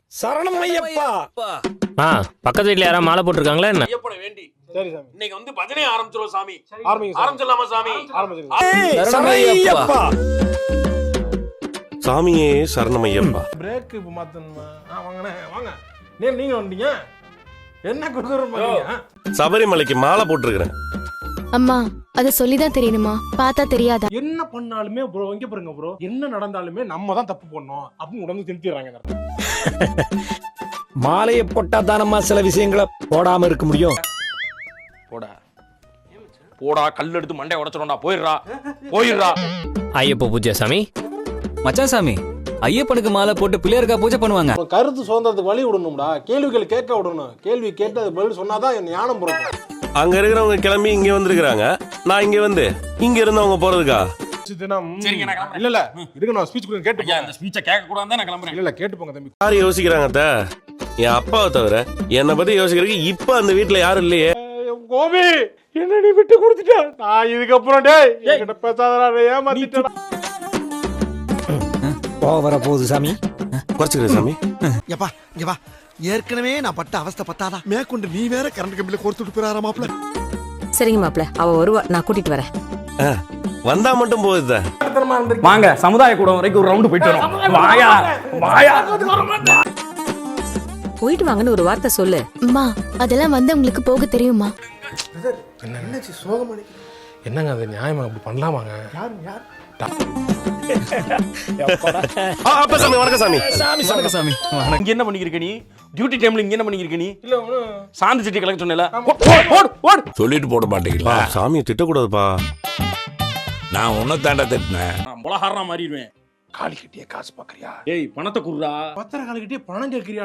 சரணம் ஐயப்பா. பக்கத்து வீட்டுல யாராவது மாலை போட்டிருக்காங்களா என்ன? ஐயப்பனை வேண்டி சரி சாமி. இன்னைக்கு வந்து பஜனை ஆரம்பிச்சிரும் சாமி. ஆரம்பிங்க சாமி. ஆரம்பிச்சிடலாமா சாமி? ஆரம்பிச்சிருங்க. சரணம் ஐயப்பா. சாமியே சரணமையப்பா. பிரேக் இப்ப மாத்தணுமா? வாங்கண்ணே வாங்க. நீங்க வந்தீங்க என்ன குடுக்குறீங்க? சபரிமலைக்கு மாலை போட்டிருக்கிறேன். அம்மா அத சொல்லிதான் தெரியணுமா? பார்த்தா தெரியாதா? என்ன பண்ணாலுமே ப்ரோ இங்க பாருங்க ப்ரோ, என்ன நடந்தாலுமே நம்ம தான் தப்பு பண்ணோம் அப்படின்னு உடனே திணிக்கிறாங்க. மாலையை போட்டா தானம்மா சில விஷயங்களை போடாம இருக்க முடியும். போடா கல் எடுத்து மண்டை உடைச்சிடும்டா. போயிடுறா. ஐயப்ப பூஜை சாமி. மச்சான் சாமி, ஐயப்பனுக்கு மாலை போட்டு பிள்ளையாருக்கா பூஜை பண்ணுவாங்க. கருத்து சுதந்திரத்துக்கு வழி விடணும்டா. கேள்விகள் கேட்க விடணும். கேள்வி கேட்டு அது பதில் சொன்னாதான் ஞானம் பிறக்கும். அங்க இருக்கிறவங்க கிளம்பி இங்க வந்திருக்கிறாங்க. நான் இங்க வந்து இங்க இருந்தவங்க போறதுக்கா? சரிங்க, நான் கிளம்புறேன். இல்ல இதுக்கு நான் ஸ்பீச் கேட்டு ஐயா, இந்த ஸ்பீச்சை கேட்க கூடாது நான் கிளம்புறேன். இல்ல கேட்டு போங்க தம்பி. யாரு யோசிக்கிறாங்க அத்த? என் அப்பாவை தவிர என்னை பத்தி யோசிக்கிறதுக்கு இப்ப அந்த வீட்டுல யாரும் இல்லையே. கோபி என்ன நீ விட்டு கொடுத்துட்ட. நான் இதுக்கப்புறம் டேய் என்கிட்ட பேசாதடா. ஏமாத்திட்டடா. வர போகுது சாமி. குறைச்சுக்கிறேன் சாமி. எப்பா இங்க வா. ஏற்கனவே நான் பட்ட அவஸ்தை பத்தாதா மேற்கொண்டு நீ வேற கரண்ட் கம்பியில கோர்த்துட்டு போறாரா மாப்ள? சரிங்க மாப்ள, அவ வருவா, நான் கூட்டிட்டு வரேன். வந்தா மட்டும் போகுது. வாங்க சமுதாய கூடம் வரைக்கும் ஒரு ரவுண்ட் போயிட்டு வரோம். வாயா. போயிட்டு வாங்கன்னு ஒரு வார்த்தை சொல்லு. அம்மா அதெல்லாம் வந்து உங்களுக்கு போக தெரியுமா? என்னச்சு சோகமணி? என்னங்க அது நியாயமா அப்படி பண்ணலாமாங்க? யார் அப்பா சாமி வணக்கம் சாமி. வணக்கம் சாமி. இங்க என்ன பண்ணிருக்க நீ? டியூட்டி டைம்ல இங்க என்ன பண்ணிருக்க நீ? இல்ல சாந்தி சிட்டி கலெக்ட் சொன்னேல. சொல்லிட்டு போட மாட்டீங்களா? சாமியை திட்டக்கூடாதுப்பா. நான் உன்னை தாண்டா திட்டினேன். நான் முளகாரனா மாறிடுவேன். காலி கட்டிய காசு பாக்குறியா? ஏய் பணத்தை குடுறா. பத்திர காலி கட்டிய பணம் கேட்கறியா?